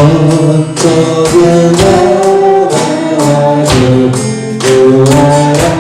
어떻게 나를 구하라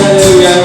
할렐루야.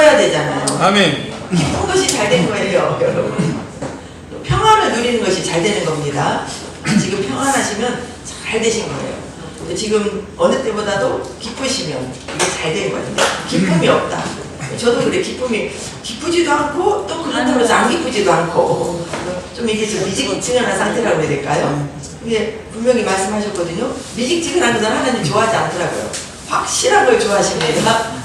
기뻐야 되잖아요. 아멘. 기쁜 것이 잘 된 거예요, 여러분. 평안을 누리는 것이 잘 되는 겁니다. 지금 평안하시면 잘 되신 거예요. 지금 어느 때보다도 기쁘시면 이게 잘 된 거예요. 기쁨이 없다. 저도 그래. 기쁨이 기쁘지도 않고 또 그렇다고 해서 안 기쁘지도 않고 좀 이게 좀 미지근한 상태라고 해야 될까요? 이게 분명히 말씀하셨거든요. 미지근한 것은 하나님 좋아하지 않더라고요. 확실한 걸 좋아하십니다.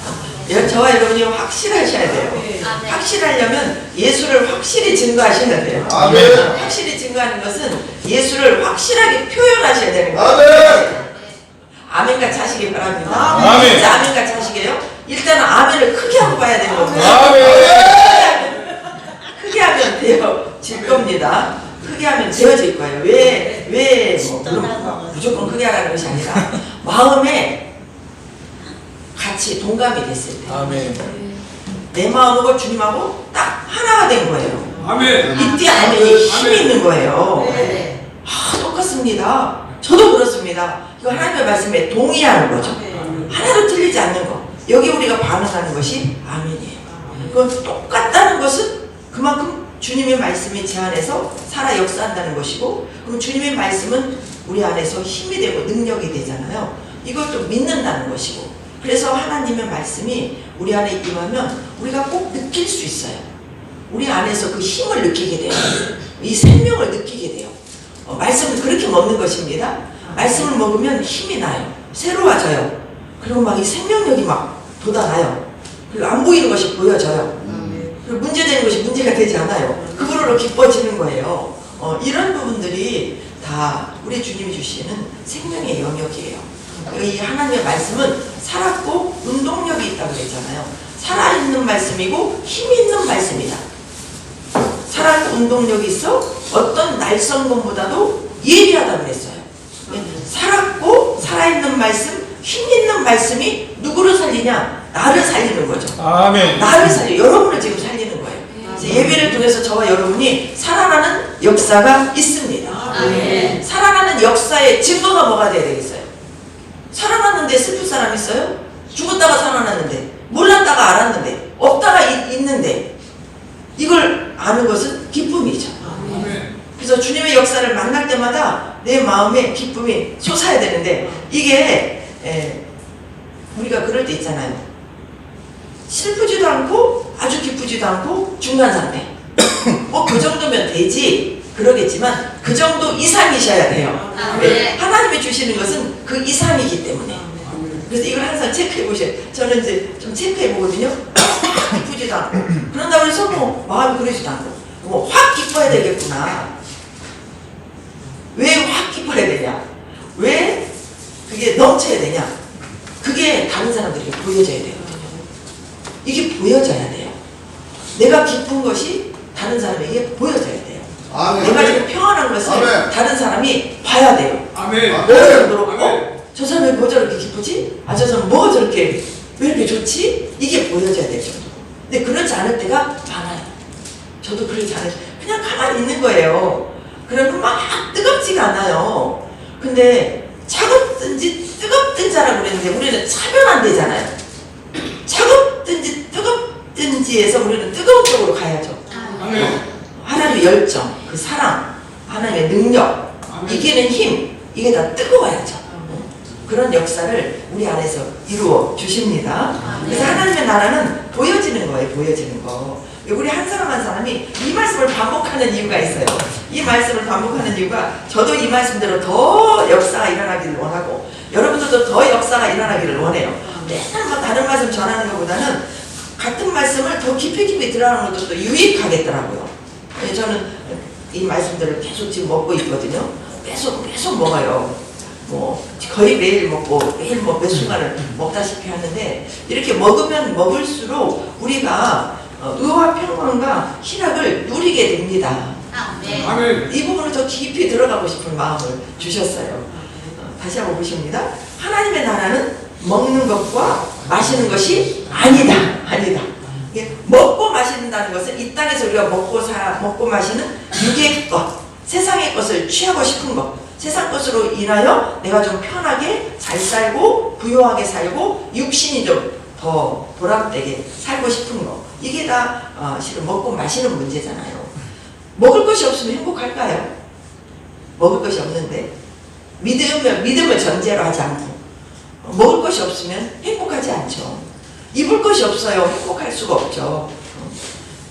저와 여러분이 확실하셔야 돼요. 확실하려면 예수를 확실히 증거하셔야 돼요. 아멘. 확실히 증거하는 것은 예수를 확실하게 표현하셔야 되는 거예요. 아멘같이 하시기 바랍니다. 아멘. 진짜 아멘같이 하시게요? 일단은 아멘을 크게 하고 봐야 되는 겁니다. 아멘. 크게 하면 되어질 겁니다. 크게 하면 되어질 거예요. 물론 무조건 크게 하라는 것이 아니라 마음에 같이 동감이 됐을 때 아멘. 내 마음하고 주님하고 딱 하나가 된 거예요. 아멘. 이때 아멘이 힘이 있는 거예요. 네. 똑같습니다. 저도 그렇습니다. 이거 하나님의 말씀에 동의하는 거죠. 하나도 틀리지 않는 거. 여기 우리가 반응하는 것이 아멘이에요. 그건 똑같다는 것은 그만큼 주님의 말씀이 제 안에서 살아 역사한다는 것이고, 그럼 주님의 말씀은 우리 안에서 힘이 되고 능력이 되잖아요. 이것도 믿는다는 것이고, 그래서 하나님의 말씀이 우리 안에 임하면 우리가 꼭 느낄 수 있어요. 우리 안에서 그 힘을 느끼게 돼요. 이 생명을 느끼게 돼요. 말씀을 그렇게 먹는 것입니다. 말씀을 먹으면 힘이 나요. 새로워져요. 그리고 막 이 생명력이 막 돋아나요. 그리고 안 보이는 것이 보여져요. 그리고 문제되는 것이 문제가 되지 않아요. 그걸로 기뻐지는 거예요. 이런 부분들이 다 우리 주님이 주시는 생명의 영역이에요. 이 하나님의 말씀은 살았고 운동력이 있다고 그랬잖아요. 살아있는 말씀이고 힘이 있는 말씀이다. 살아있는 운동력이 있어 어떤 날성범보다도 예리하다고 그랬어요. 살았고 살아있는 말씀, 힘 있는 말씀이 누구를 살리냐? 나를 살리는 거죠. 아멘. 나를 살려, 여러분을 지금 살리는 거예요. 그래서 예배를 통해서 저와 여러분이 살아나는 역사가 있습니다. 아멘. 살아나는 역사의 증거가 뭐가 돼야 되겠어요? 살아났는데 슬플 사람 있어요? 죽었다가 살아났는데, 몰랐다가 알았는데, 없다가 있는데, 이걸 아는 것은 기쁨이죠. 그래서 주님의 역사를 만날 때마다 내 마음에 기쁨이 솟아야 되는데, 이게 우리가 그럴 때 있잖아요. 슬프지도 않고 아주 기쁘지도 않고 중간 상태. 뭐 그 정도면 되지 그러겠지만 그 정도 이상이셔야 돼요. 네. 하나님이 주시는 것은 그 이상이기 때문에. 그래서 이걸 항상 체크해 보셔요. 저는 이제 좀 체크해 보거든요. 기쁘지도 않고 그런다고 해서 뭐 마음이 그러지도 않고 뭐 확 기뻐야 되겠구나. 왜 확 기뻐야 되냐? 왜 그게 넘쳐야 되냐? 그게 다른 사람들에게 보여져야 되거든요. 이게 보여져야 돼요. 내가 기쁜 것이 다른 사람에게 보여져야 돼요. 아멘. 내가 지금 평안한 것을 아멘. 다른 사람이 봐야 돼요. 아멘. 어느 정도로 아멘. 저 사람이 뭐 저렇게 기쁘지? 아, 저 사람 뭐가 저렇게 왜 이렇게 좋지? 이게 보여져야 될 정도. 근데 그렇지 않을 때가 많아요. 저도 그렇지 않아요. 그냥 가만히 있는 거예요. 그러면 막 뜨겁지가 않아요. 근데 차갑든지 뜨겁든지라고 그랬는데 우리는 차별 안 되잖아요. 차갑든지 뜨겁든지에서 우리는 뜨거운 쪽으로 가야죠. 아멘. 하나님의 열정, 그 사랑, 하나님의 능력, 이기는 힘, 이게 다 뜨거워야죠. 그런 역사를 우리 안에서 이루어 주십니다. 그래서 하나님의 나라는 보여지는 거예요. 보여지는 거. 우리 한 사람 한 사람이 이 말씀을 반복하는 이유가 있어요. 이 말씀을 반복하는 이유가 저도 이 말씀대로 더 역사가 일어나기를 원하고 여러분들도 더 역사가 일어나기를 원해요. 맨날 뭐 다른 말씀 전하는 것보다는 같은 말씀을 더 깊이 들어가는 것도 또 유익하겠더라고요. 저는 이 말씀들을 계속 지금 먹고 있거든요. 계속 먹어요. 뭐 거의 매일 먹고 매일 뭐 몇 순간을 먹다시피 하는데 이렇게 먹으면 먹을수록 우리가 의와 평강과 희락을 누리게 됩니다. 아멘. 이 부분을 더 깊이 들어가고 싶은 마음을 주셨어요. 다시 한번 보십니다. 하나님의 나라는 먹는 것과 마시는 것이 아니다. 이게 먹고 마신다는 것은 이 땅에서 우리가 먹고 마시는 육의 것, 세상의 것을 취하고 싶은 것, 세상 것으로 인하여 내가 좀 편하게 잘 살고 부유하게 살고 육신이 좀 더 보람되게 살고 싶은 거. 이게 다 실은 먹고 마시는 문제잖아요. 먹을 것이 없으면 행복할까요? 먹을 것이 없는데 믿음을 전제로 하지 않고 먹을 것이 없으면 행복하지 않죠. 입을 것이 없어요. 행복할 수가 없죠.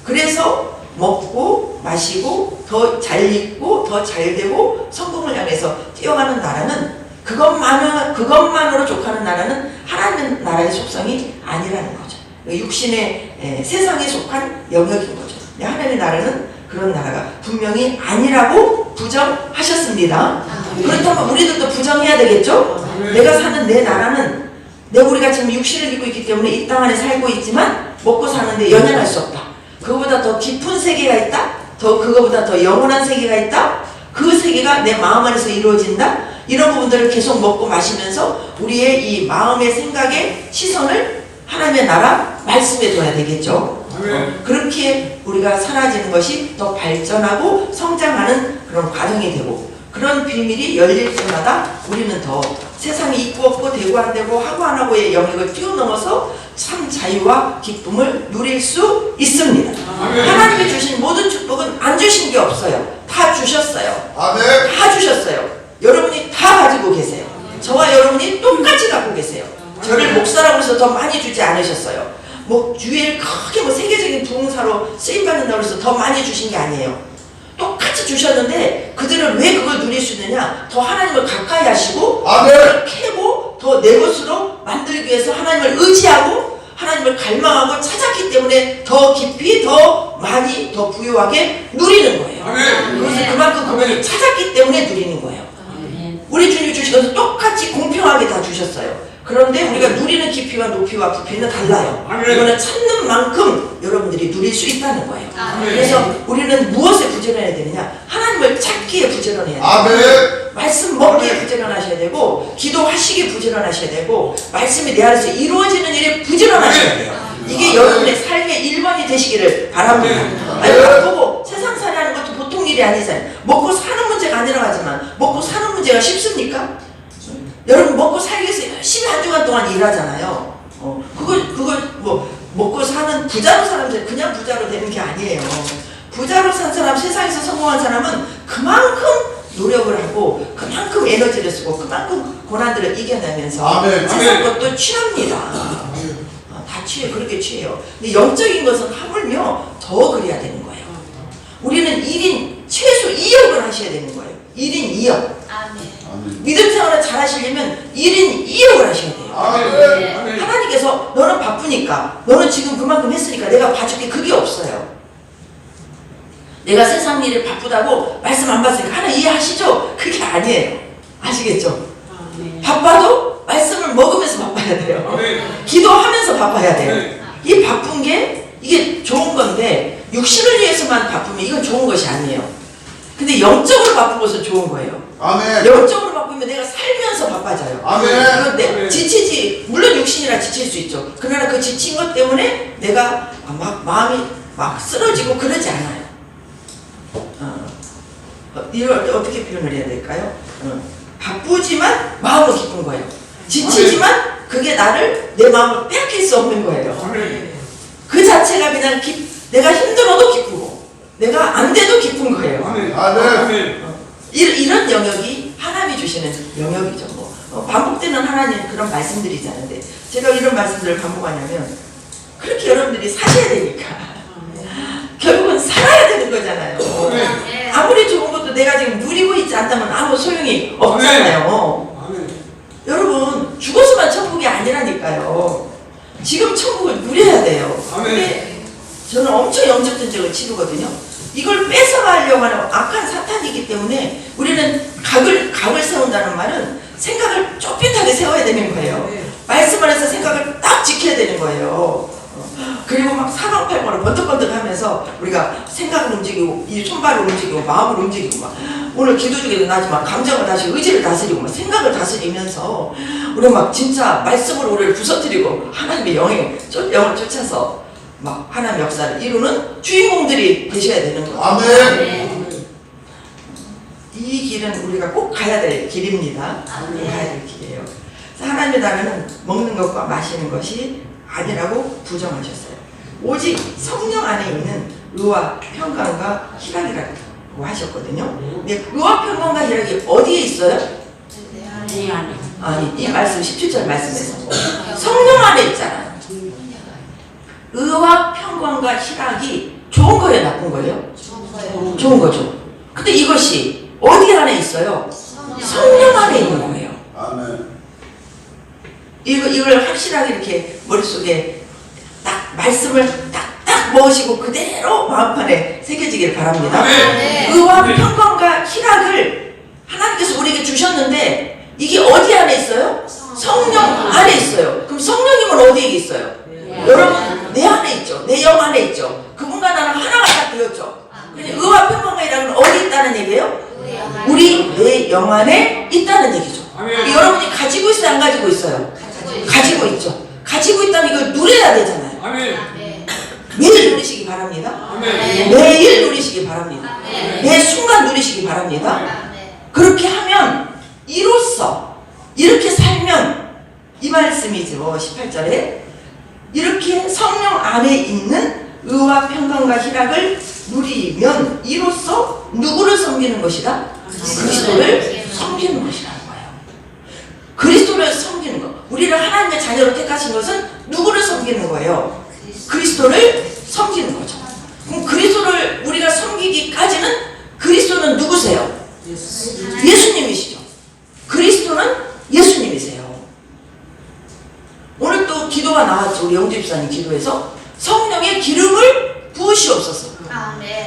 그래서 먹고 마시고 더 잘 입고 더 잘 되고 성공을 향해서 뛰어가는 나라는 그것만으로 족하는 나라는 하나님 나라의 속성이 아니라는 거죠. 육신의 세상에 속한 영역인 거죠. 하나님의 나라는 그런 나라가 분명히 아니라고 부정하셨습니다. 그렇다면 우리들도 부정해야 되겠죠? 내가 사는 내 나라는 우리가 지금 육신을 입고 있기 때문에 이 땅 안에 살고 있지만 먹고 사는데 연연할 수 없다. 그거보다 더 깊은 세계가 있다. 그거보다 더 영원한 세계가 있다. 그 세계가 내 마음 안에서 이루어진다. 이런 부분들을 계속 먹고 마시면서 우리의 이 마음의 생각의 시선을 하나님의 나라 말씀에 둬야 되겠죠. 그렇게 우리가 사라지는 것이 더 발전하고 성장하는 그런 과정이 되고 그런 비밀이 열릴 때마다 우리는 더 세상이 있고 없고 되고 안 되고 하고 안 하고의 영역을 뛰어넘어서 참 자유와 기쁨을 누릴 수 있습니다. 하나님이 주신 모든 축복은 안 주신 게 없어요. 다 주셨어요. 다 주셨어요. 여러분이 다 가지고 계세요. 저와 여러분이 똑같이 갖고 계세요. 저를 목사라고 해서 더 많이 주지 않으셨어요. 주위에 크게 세계적인 부흥사로 쓰임받는다고 해서 더 많이 주신 게 아니에요. 똑같이 주셨는데 그들은 왜 그걸 누릴 수 있느냐? 더 하나님을 가까이 하시고 그걸 캐고 더 내 것으로 만들기 위해서 하나님을 의지하고 하나님을 갈망하고 찾았기 때문에 더 깊이 더 많이 더 부유하게 누리는 거예요. 그것을 그만큼 그분이 찾았기 때문에 누리는 거예요. 우리 주님 주신 것은 똑같이 공평하게 다 주셨어요. 그런데 우리가 누리는 깊이와 높이와 부피는 달라요. 이거는 찾는 만큼 여러분들이 누릴 수 있다는 거예요. 그래서 우리는 무엇에 부지런해야 되느냐? 하나님을 찾기에 부지런해야 돼요. 말씀 먹기에 부지런하셔야 되고 기도하시기에 부지런하셔야 되고 말씀이 내 안에서 이루어지는 일에 부지런하셔야 돼요. 이게 여러분의 삶의 1번이 되시기를 바랍니다. 보고 세상살이 하는 것도 보통 일이 아니잖아요. 먹고 사는 문제가 아니라고 하지만 먹고 사는 문제가 쉽습니까? 여러분 먹고 살기 위해서 열심히 한 주간 동안 일하잖아요. 그걸 먹고 사는 부자로 사는 사람 그냥 부자로 되는 게 아니에요. 부자로 산 사람, 세상에서 성공한 사람은 그만큼 노력을 하고 그만큼 에너지를 쓰고 그만큼 고난들을 이겨내면서 세상 것도 취합니다. 다 취해, 그렇게 취해요. 근데 영적인 것은 하물며 더 그래야 되는 거예요. 우리는 1인 최소 2억을 하셔야 되는 거예요. 1인 2억. 믿음 생활을 잘 하시려면 1인 2억을 하셔야 돼요. 하나님께서 너는 바쁘니까 너는 지금 그만큼 했으니까 내가 봐줄게 그게 없어요. 내가 세상 일에 바쁘다고 말씀 안 받으니까 하나 이해하시죠? 그게 아니에요. 아시겠죠? 바빠도 말씀을 먹으면서 바빠야 돼요. 기도하면서 바빠야 돼요. 이 바쁜 게 이게 좋은 건데 육신을 위해서만 바쁘면 이건 좋은 것이 아니에요. 근데 영적으로 바쁜 것은 좋은 거예요. 영적으로 바쁘면 내가 살면서 바빠져요. 그런데 지치지, 물론 육신이라 지칠 수 있죠. 그러나 그 지친 것 때문에 내가 마음이 쓰러지고 그러지 않아요. 이걸 어떻게 표현을 해야 될까요? 바쁘지만 마음은 기쁜 거예요. 지치지만 그게 내 마음을 빼앗길 수 없는 거예요. 그 자체가 그냥 내가 힘들어도 기쁘고 내가 안 돼도 기쁜 거예요. 이런 영역이 하나님이 주시는 영역이죠. 반복되는 하나님 그런 말씀들이 있는데 제가 이런 말씀들을 반복하냐면 그렇게 여러분들이 사셔야 되니까 결국은 살아야 되는 거잖아요. 아무리 좋은 것도 내가 지금 누리고 있지 않다면 아무 소용이 없잖아요. 여러분 죽어서만 천국이 아니라니까요. 지금 천국을 누려야 돼요. 근데 저는 엄청 영적 전쟁을 치르거든요. 이걸 뺏어가려고 하는 악한 사탄이기 때문에 우리는 각을 세운다는 말은 생각을 쫄깃하게 세워야 되는 거예요. 말씀 안에서 생각을 딱 지켜야 되는 거예요. 그리고 막 사방팔방으로 번뜩번뜩하면서 우리가 생각을 움직이고 이 손발을 움직이고 마음을 움직이고 막 오늘 기도 중에도 나지만 감정을 다스리고 의지를 다스리고 막 생각을 다스리면서 우리 막 진짜 말씀으로 우리를 부서뜨리고 하나님의 영을 쫓아서 막 하나님의 역사를 이루는 주인공들이 되셔야 되는 거예요. 이 길은 우리가 꼭 가야 될 길입니다. 가야 될 길이에요. 하나님의 나라는 먹는 것과 마시는 것이 아니라고 부정하셨어요. 오직 성령 안에 있는 의와 평강과 희락이라고 하셨거든요. 근데 의와 평강과 희락이 어디에 있어요? 내 안에. 아니, 이 말씀 17절 말씀에서 성령 안에 있잖아요. 의와 평강과 희락이 좋은 거예요, 나쁜 거예요? 좋은 거죠. 근데 이것이 어디 안에 있어요? 성령 안에 있는 거예요. 아멘. 이걸 확실하게 이렇게 머릿속에 딱 말씀을 딱딱 먹으시고 그대로 마음판에 새겨지길 바랍니다. 네. 의와 평강과 희락을 하나님께서 우리에게 주셨는데 이게 어디 안에 있어요? 성령 안에 있어요. 그럼 성령님은 어디에 있어요? 여러분 내 안에 있죠. 내 영 안에 있죠. 그분과 나는 하나가 다 되었죠. 근데 의와 평강과 희락은 어디 있다는 얘기예요? 우리 내 영 안에 있다는 얘기죠. 아멘. 여러분이 가지고 있어요, 안 가지고 있어요? 가지고 있죠. 가지고 있다면 이걸 누려야 되잖아요. 아멘. 매일 누리시기 바랍니다. 아멘. 매일 누리시기 바랍니다. 매 순간 누리시기 바랍니다. 그렇게 하면 이로써 이렇게 살면 이 말씀이죠. 18절에 이렇게 성령 안에 있는 의와 평강과 희락을 누리면 이로써 누구를 섬기는 것이다? 그리스도를 섬기는 것이라는 거예요. 그리스도를 섬기는 것. 우리를 하나님의 자녀로 택하신 것은 누구를 섬기는 거예요? 그리스도를 섬기는 거죠. 그럼 그리스도를 우리가 섬기기까지는 그리스도는 누구세요? 예수님이시죠. 그리스도는 예수님이세요. 오늘 또 기도가 나왔죠. 우리 영주 집사님 기도에서 성령의 기름을 부으시옵소서.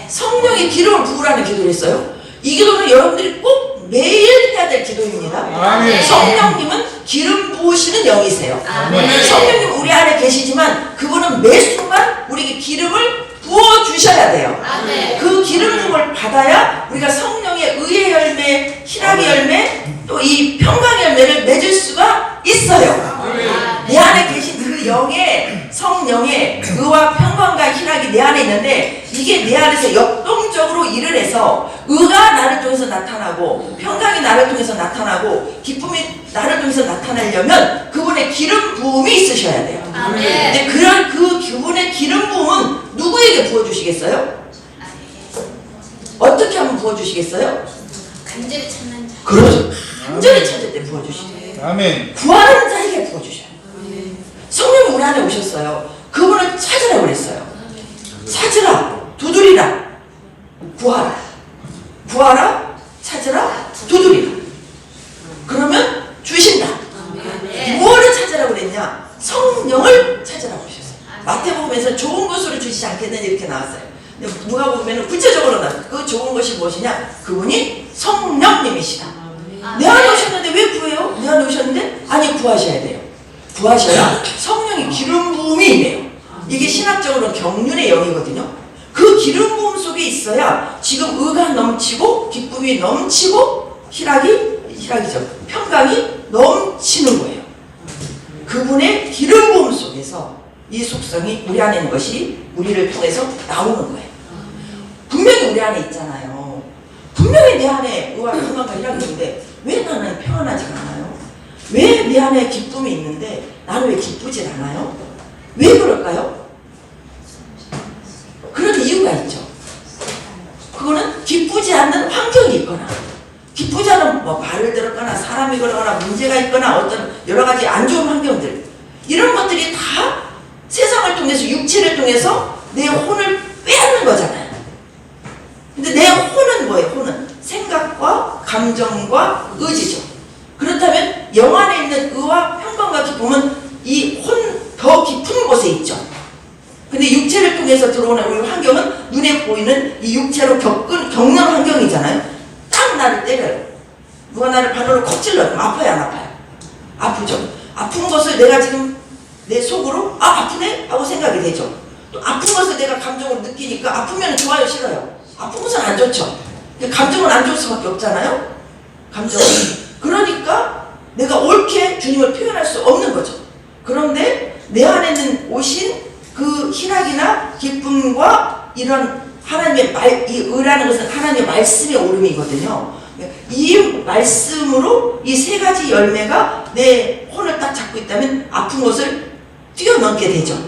성령의 기름을 부으라는 기도를 했어요. 이 기도는 여러분들이 꼭 매일 해야 될 기도입니다. 아멘. 성령님은 기름 부으시는 영이세요. 아멘. 성령님 우리 안에 계시지만 그분은 매 순간 우리에게 기름을 부어주셔야 돼요. 아멘. 그 기름 부음을 받아야 우리가 성령의 의의 열매, 희락의 열매, 또 이 평강의 열매를 맺을 수가 있어요. 내 안에 계신 그 영의 성령의 의와 평강과 희락이 내 안에 있는데 이게 내 안에서 역동적으로 일을 해서 의가 나를 통해서 나타나고 평강이 나를 통해서 나타나고 기쁨이 나를 통해서 나타나려면 그분의 기름 부음이 있으셔야 돼요. 근데 그런 그분의 기름 부음은 누구에게 부어주시겠어요? 어떻게 하면 부어주시겠어요? 간절히 찾는 자. 그러죠. 간절히 찾을 때 부어주시죠. 아멘. 구하는 자에게 부어주셔요. 성령이 우리 안에 오셨어요. 그분을 찾으라고 그랬어요. 찾으라, 두드리라, 구하라. 구하라, 찾으라, 두드리라. 그러면 주신다. 무엇을 찾으라고 그랬냐? 성령을 찾으라고 하셨어요. 마태복음에서 좋은 것으로 주시지 않겠느냐 이렇게 나왔어요. 근데 누가복음에는 구체적으로 나왔어요. 그 좋은 것이 무엇이냐? 그분이 성령님이시다. 내 안에 오셨는데 왜 구해요? 내 안에 오셨는데? 아니 구하셔야 돼요. 구하셔야 성령의 기름 부음이 있네요. 이게 신학적으로는 경륜의 영이거든요. 그 기름 부음 속에 있어야 지금 의가 넘치고 기쁨이 넘치고 희락이죠. 평강이 넘치는 거예요. 그분의 기름 부음 속에서 이 속성이 우리 안에 있는 것이 우리를 통해서 나오는 거예요. 분명히 우리 안에 있잖아요. 분명히 내 안에 의와 평강과 희락이 있는데 왜 나는 평안하지 않아요? 왜 내 안에 기쁨이 있는데 나는 왜 기쁘지 않아요? 왜 그럴까요? 그런 이유가 있죠. 그거는 기쁘지 않는 환경이 있거나 기쁘지 않은 뭐 말을 들었거나 사람이 그러거나 문제가 있거나 어떤 여러 가지 안 좋은 환경들 이런 것들이 다 세상을 통해서 육체를 통해서 내 혼을 빼앗는 거잖아요. 근데 내 혼은 뭐예요? 혼은 생각과 감정과 의지죠. 그렇다면 영 안에 있는 의와 평강과 기쁨은 이 혼 더 깊은 곳에 있죠. 근데 육체를 통해서 들어오는 우리 환경은 눈에 보이는 이 육체로 겪는 환경이잖아요. 딱 나를 때려요. 누가 나를 바늘로 콕 찔러요. 아파요, 안 아파요? 아프죠. 아픈 것을 내가 지금 내 속으로 아프네? 하고 생각이 되죠. 또 아픈 것을 내가 감정으로 느끼니까 아프면 좋아요, 싫어요? 아픈 것은 안 좋죠. 감정은 안 좋을 수밖에 없잖아요. 감정은. 그러니까 내가 옳게 주님을 표현할 수 없는 거죠. 그런데 내 안에는 오신 그 희락이나 기쁨과 이런 하나님의 이 의라는 것은 하나님의 말씀의 오름이거든요. 이 말씀으로 이 세 가지 열매가 내 혼을 딱 잡고 있다면 아픈 것을 뛰어넘게 되죠.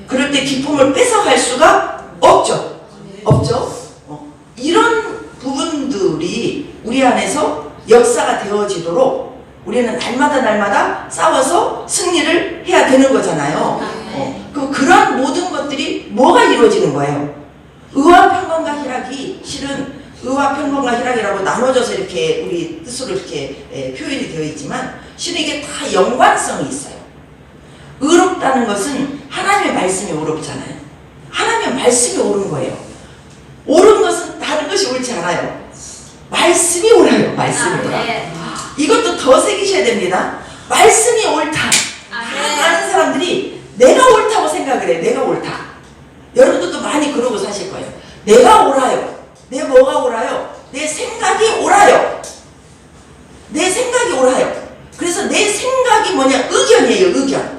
그럴 때 기쁨을 뺏어갈 수가 없죠. 없죠. 이런 부분들이 우리 안에서 역사가 되어지도록 우리는 날마다 싸워서 승리를 해야 되는 거잖아요. 그런 모든 것들이 뭐가 이루어지는 거예요? 의와 평강과 희락이 실은 의와 평강과 희락이라고 나눠져서 이렇게 우리 뜻으로 이렇게 표현이 되어 있지만 실은 이게 다 연관성이 있어요. 의롭다는 것은 하나님의 말씀이 옳잖아요. 하나님의 말씀이 옳은 거예요. 옳은 것은 다른 것이 옳지 않아요. 말씀이 옳아요. 말씀이 옳아. 이것도 더 새기셔야 됩니다. 말씀이 옳다. 많은 사람들이 내가 옳다고 생각을 해. 내가 옳다. 여러분들도 많이 그러고 사실 거예요. 내가 옳아요. 내 뭐가 옳아요? 내 생각이 옳아요. 내 생각이 옳아요. 그래서 내 생각이 뭐냐? 의견이에요. 의견.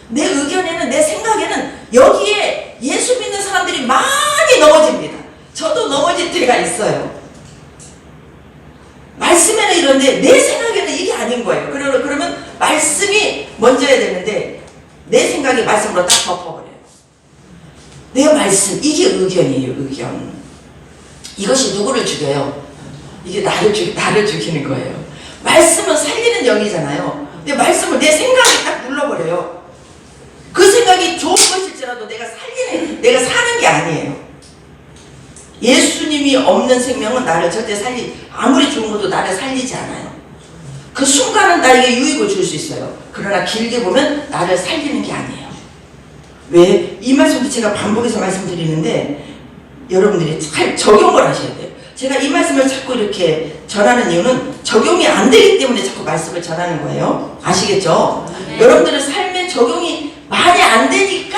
내 의견에는, 내 생각에는 여기에 예수 믿는 사람들이 많이 넘어집니다. 저도 넘어질 때가 있어요. 말씀에는 이런데 내 생각에는 이게 아닌 거예요. 그러면 말씀이 먼저야 되는데 내 생각이 말씀으로 딱 덮어버려요. 내 말씀, 이게 의견이에요. 의견. 이것이 누구를 죽여요? 이게 나를 죽이는 거예요. 말씀은 살리는 영이잖아요. 근데 말씀을 내 생각이 딱 눌러버려요. 그 생각이 좋은 것일지라도 내가 사는 게 아니에요. 예수님이 없는 생명은 나를 절대 아무리 좋은 것도 나를 살리지 않아요. 그 순간은 나에게 유익을 줄 수 있어요. 그러나 길게 보면 나를 살리는 게 아니에요. 왜? 이 말씀도 제가 반복해서 말씀드리는데 여러분들이 잘 적용을 하셔야 돼요. 제가 이 말씀을 자꾸 이렇게 전하는 이유는 적용이 안 되기 때문에 자꾸 말씀을 전하는 거예요. 아시겠죠? 여러분들의 삶에 적용이 많이 안 되니까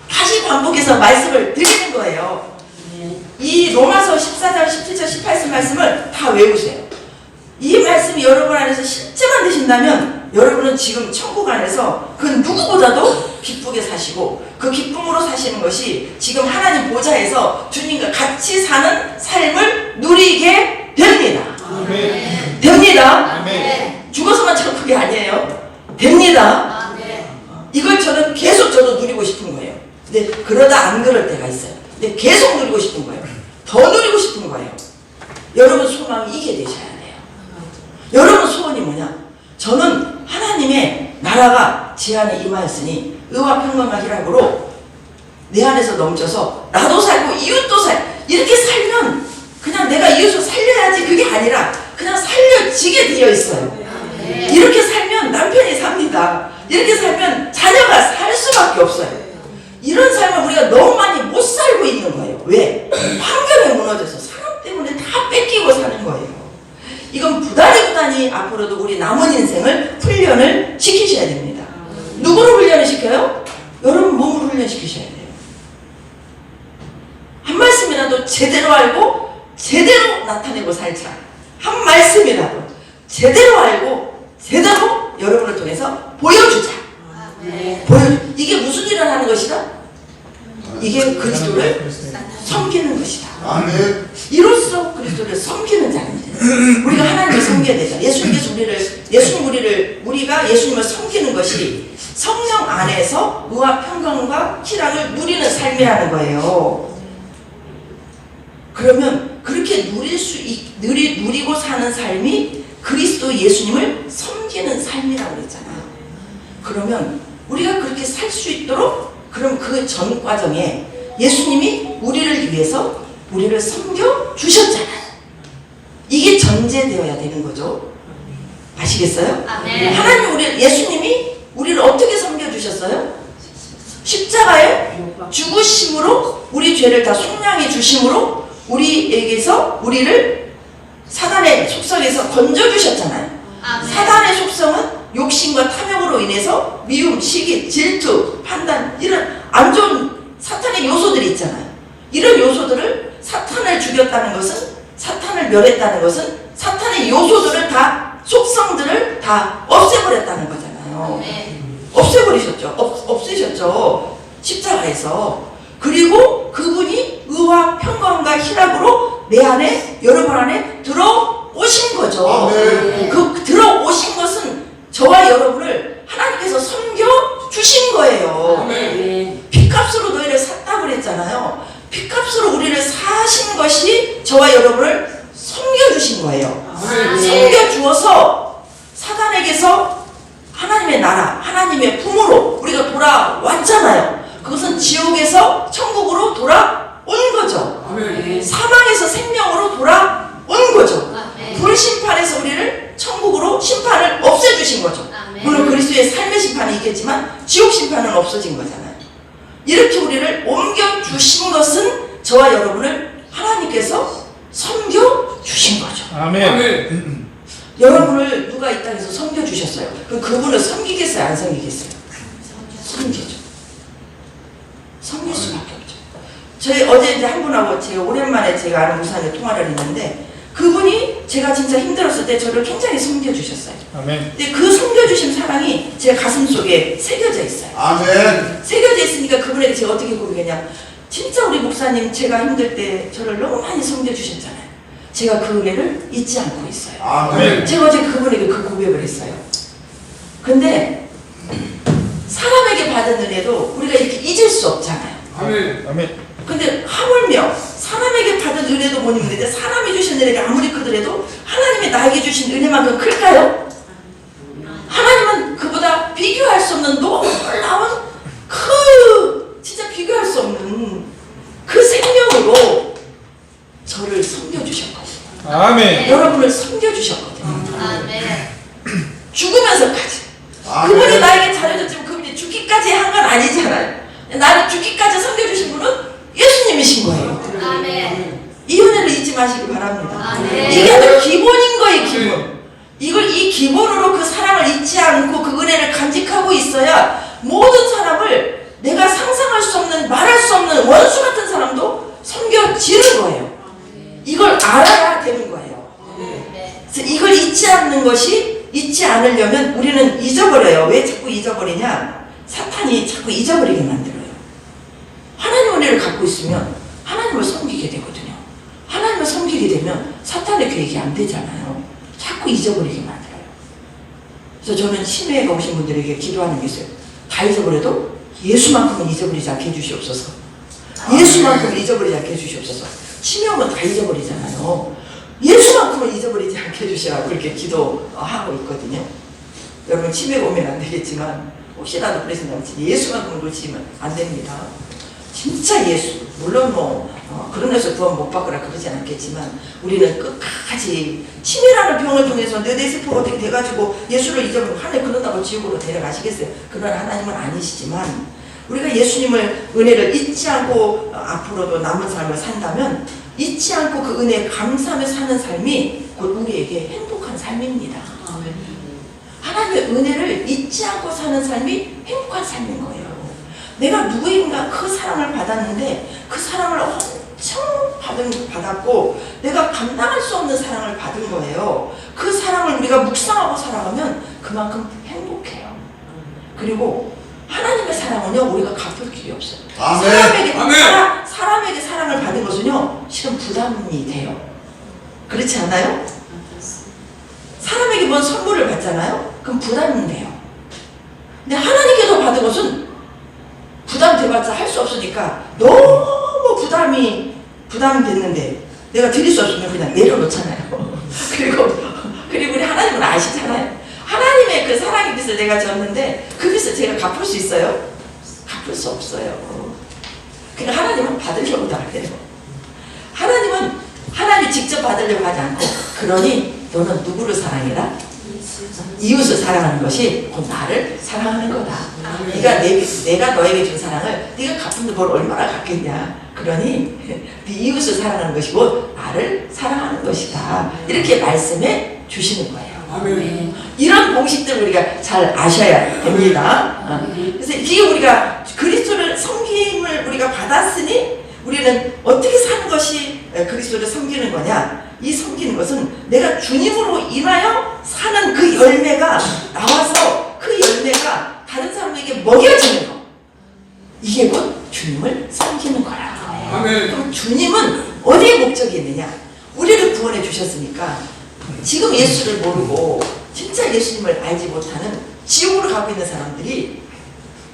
다시 반복해서 말씀을 드리는 거예요. 이 로마서 14장, 17절, 18절 말씀을 다 외우세요. 이 말씀이 여러분 안에서 실제만 되신다면 여러분은 지금 천국 안에서 그 누구보다도 기쁘게 사시고 그 기쁨으로 사시는 것이 지금 하나님 보좌에서 주님과 같이 사는 삶을 누리게 됩니다. 아멘. 됩니다. 아멘. 죽어서만 천국이 아니에요. 됩니다. 이걸 저는 계속 저도 누리고 싶은 거예요. 근데 그러다 안 그럴 때가 있어요. 근데 계속 누리고 싶은 거예요. 더 누리고 싶은 거예요. 여러분 소망이 이게 되셔야 돼요. 여러분 소원이 뭐냐? 저는 하나님의 나라가 제 안에 임하였으니 의와 평강과 희락으로 내 안에서 넘쳐서 나도 살고 이웃도 이렇게 살면 그냥 내가 이웃을 살려야지 그게 아니라 그냥 살려지게 되어 있어요. 이렇게 살면 남편이 삽니다. 이렇게 살면 자녀가 살 수밖에 없어요. 이런 삶을 우리가 너무 많이 못 살고 있는 거예요. 왜? 환경에 무너져서 사람 때문에 다 뺏기고 사는 거예요. 이건 부단히 앞으로도 우리 남은 인생을 훈련을 시키셔야 됩니다. 누구를 훈련을 시켜요? 여러분 몸을 훈련시키셔야 돼요. 한 말씀이라도 제대로 알고 제대로 나타내고 살자. 한 말씀이라도 제대로 알고 제대로 여러분을 통해서 보여주자. 이게 무슨 일을 하는 것이다? 이게 그리스도를 섬기는 것이다. 아멘. 이로써 그리스도를 섬기는 자입니다. 우리가 하나님을 섬겨야 되잖아. 우리가 예수님을 섬기는 것이 성령 안에서 의와 평강과 희락을 누리는 삶이라는 거예요. 그러면 그렇게 누리고 사는 삶이 그리스도 예수님을 섬기는 삶이라고 그랬잖아요. 그러면 우리가 그렇게 살 수 있도록 그럼 그 전 과정에 예수님이 우리를 위해서 우리를 섬겨 주셨잖아요. 이게 전제되어야 되는 거죠. 아시겠어요? 하나님 예수님이 우리를 어떻게 섬겨 주셨어요? 십자가에 죽으심으로 우리 죄를 다 속량해 주심으로 우리에게서 우리를 사단의 속성에서 건져 주셨잖아요. 사단의 속성은 욕심과 탐욕으로 인해서 미움, 시기, 질투, 판단 이런 안 좋은 사탄의 요소들이 있잖아요. 이런 요소들을 사탄을 죽였다는 것은 사탄을 멸했다는 것은 사탄의 요소들을 다 속성들을 다 없애버렸다는 거잖아요. 없애버리셨죠. 없애셨죠. 십자가에서. 그리고 그분이 의와 평강과 희락으로 내 안에 여러분 안에 들어오신 거죠. 그 들어오신 것은 저와 여러분을 하나님께서 섬겨 주신 거예요. 주신 거예요. 아멘. 섬겨주어서 사단에게서 하나님의 나라, 하나님의 품으로 우리가 돌아왔잖아요. 그것은 지옥에서 천국으로 돌아온 거죠. 아멘. 사망에서 생명으로 돌아온 거죠. 아멘. 불심판에서 우리를 천국으로 심판을 없애주신 거죠. 아멘. 물론 그리스도의 삶의 심판이 있겠지만 지옥 심판은 없어진 거잖아요. 이렇게 우리를 옮겨주신 것은 저와 여러분을 하나님께서 섬겨주신 거죠. 아멘. 여러분을 누가 이 땅에서 섬겨주셨어요. 그럼 그분을 섬기겠어요? 안 섬기겠어요? 섬기죠. 섬길 수밖에 없죠. 저희 어제 이제 한 분하고 제가 오랜만에 제가 아는 목사님 통화를 했는데 그분이 제가 진짜 힘들었을 때 저를 굉장히 섬겨주셨어요. 아멘. 근데 그 섬겨주신 사랑이 제 가슴 속에 새겨져 있어요. 아멘. 새겨져 있으니까 그분에게 제가 어떻게 고백했냐. 진짜 우리 목사님 제가 힘들 때 저를 너무 많이 섬겨주셨잖아요. 제가 그 은혜를 잊지 않고 있어요. 아멘. 제가 어제 그분에게 그 고백을 했어요. 근데 사람에게 받은 은혜도 우리가 이렇게 잊을 수 없잖아요. 아멘. 아멘. 근데 하물며 사람에게 받은 은혜도 못 잊는데 사람이 주신 은혜가 아무리 크더라도 하나님이 나에게 주신 은혜만큼 클까요? 하나님은 그보다 비교할 수 없는 놀라운 진짜 비교할 수 없는 그 생명으로 저를 섬겨주셨거든요. 아멘. 여러분을 섬겨주셨거든요. 아멘. 죽으면서까지. 그분이 나에게 잘해줬지만 그분이 죽기까지 한 건 아니잖아요. 나를 죽기까지 섬겨주신 분은 예수님이신 거예요. 아멘. 이 은혜를 잊지 마시기 바랍니다. 아멘. 이게 아주 기본인 거예요, 기본. 이 기본으로 그 사랑을 잊지 않고 그 은혜를 간직하고 있어야 모든 사람을 내가 상상할 수 없는, 말할 수 없는 원수 같은 사람도 섬겨지는 거예요. 이걸 알아야 되는 거예요. 그래서 이걸 잊지 않으려면 우리는 잊어버려요. 왜 자꾸 잊어버리냐? 사탄이 자꾸 잊어버리게 만들어요. 하나님 은혜를 갖고 있으면 하나님을 섬기게 되거든요. 하나님을 섬기게 되면 사탄의 계획이 안 되잖아요. 자꾸 잊어버리게 만들어요. 그래서 저는 치매가 오신 분들에게 기도하는 게 있어요. 다 잊어버려도 예수만큼은 잊어버리지 않게 해주시옵소서. 예수만큼은 잊어버리지 않게 해주시옵소서. 치매 오면 다 잊어버리잖아요. 예수만큼은 잊어버리지 않게 해주시라고 그렇게 기도하고 있거든요. 여러분 치매가 오면 안 되겠지만 혹시라도 그러신다면 예수만큼은 놓치면 안 됩니다. 진짜 예수, 물론 그런 데서 구원 못 받거나 그러지 않겠지만 우리는 끝까지 치매라는 병을 통해서 내 뇌세포가 어떻게 돼가지고 예수를 잊어버리고 하나님 그런다고 지옥으로 데려가시겠어요? 그런 하나님은 아니시지만 우리가 예수님을 은혜를 잊지 않고 앞으로도 남은 삶을 산다면 잊지 않고 그 은혜에 감사하며 사는 삶이 곧 우리에게 행복한 삶입니다. 하나님의 은혜를 잊지 않고 사는 삶이 행복한 삶인 거예요. 내가 누구인가 그 사랑을 받았는데 그 사랑을 엄청 받았고 내가 감당할 수 없는 사랑을 받은 거예요. 그 사랑을 우리가 묵상하고 살아가면 그만큼 행복해요. 그리고 하나님의 사랑은요 우리가 갚을 길이 없어요. 아멘. 사람에게 사랑을 받은 것은요 실은 부담이 돼요. 그렇지 않아요? 사람에게 뭔 선물을 받잖아요? 그럼 부담은 돼요. 근데 하나님께서 받은 것은 부담돼봤자 할 수 없으니까 너무 부담됐는데 내가 드릴 수 없으면 그냥 내려놓잖아요. 그리고 우리 하나님은 아시잖아요. 하나님의 그 사랑의 빚을 내가 졌는데 그 빚을 제가 갚을 수 있어요? 갚을 수 없어요. 그러니까 하나님은 받으려고도 안 해요. 하나님이 직접 받으려고 하지 않고 그러니 너는 누구를 사랑해라? 이웃을 사랑하는 것이 곧 나를 사랑하는 거다. 네가 내가 너에게 준 사랑을 네가 갚는데 뭘 얼마나 갚겠냐. 그러니 네 이웃을 사랑하는 것이 곧 나를 사랑하는 것이다. 이렇게 말씀해 주시는 거예요. 아멘. 이런 공식들을 우리가 잘 아셔야 됩니다. 그래서 이게 우리가 그리스도를 섬김을 우리가 받았으니 우리는 어떻게 사는 것이 그리스도를 섬기는 거냐? 이 섬기는 것은 내가 주님으로 인하여 사는 그 열매가 나와서 그 열매가 다른 사람에게 먹여지는 거. 이게 곧 주님을 섬기는 거라는 거예요. 아멘. 그럼 주님은 어디에 목적이 있느냐? 우리를 구원해 주셨으니까 지금 예수를 모르고 진짜 예수님을 알지 못하는 지옥으로 가고 있는 사람들이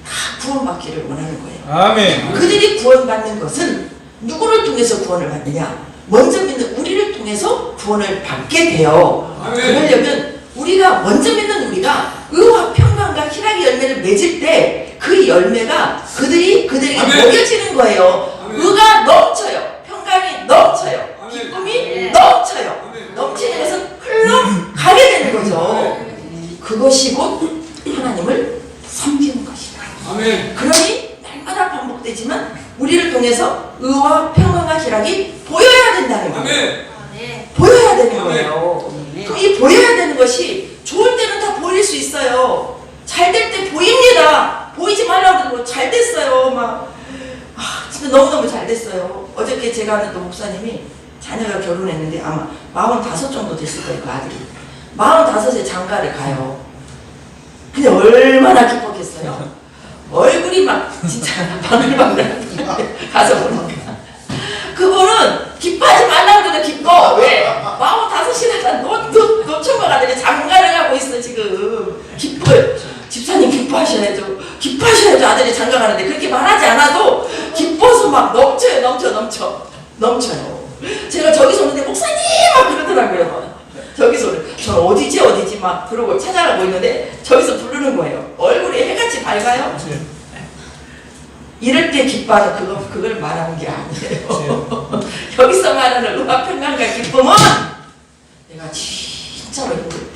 다 구원받기를 원하는 거예요. 아멘. 그들이 구원받는 것은 누구를 통해서 구원을 받느냐? 먼저 믿는 우리를 통해서 구원을 받게 돼요. 그러려면 우리가 먼저 믿는 우리가 의와 평강과 희락의 열매를 맺을 때 그 열매가 그들에게 먹여지는 거예요. 의가 넘쳐요. 평강이 넘쳐요. 기쁨이 넘쳐요. 넘치는 것은 흘러가게 되는 거죠. 그것이 곧 하나님을 섬기는 것이다. 그러니 날마다 반복되지만 우리를 통해서 의와 평강과 희락이 보여야 된다는 거예요. 보여야 되는 거예요. 그럼 이 보여야 되는 것이 좋을 때는 다 보일 수 있어요. 잘 될 때 보입니다. 보이지 말라고 그러고 잘 됐어요. 진짜 너무너무 잘 됐어요. 어저께 제가 아는 또 목사님이 자녀가 결혼했는데 아마 45 정도 됐을 거예요. 그 아들이 45에 장가를 가요. 근데 얼마나 기뻤겠어요. 얼굴이 막 진짜 바글바글 가서 보니까 그분은 기뻐하지 말라고 해도 기뻐. 왜? 45이나 노총각 아들이 장가를 가고 있어. 지금 기뻐요. 집사님 기뻐하셔야죠. 기뻐하셔야죠. 아들이 장가 가는데 그렇게 말하지 않아도 기뻐서 막 넘쳐요. 제가 저기서 오는데 목사님 막 그러더라고요. 저기서 저 어디지 막 그러고 찾아가고 있는데 저기서 부르는 거예요. 얼굴이 해같이 밝아요. 이럴 때 기뻐하죠. 그걸 말하는 게 아니에요. 여기서 말하는 의와 평강과 기쁨은 내가 진짜로 힘들 때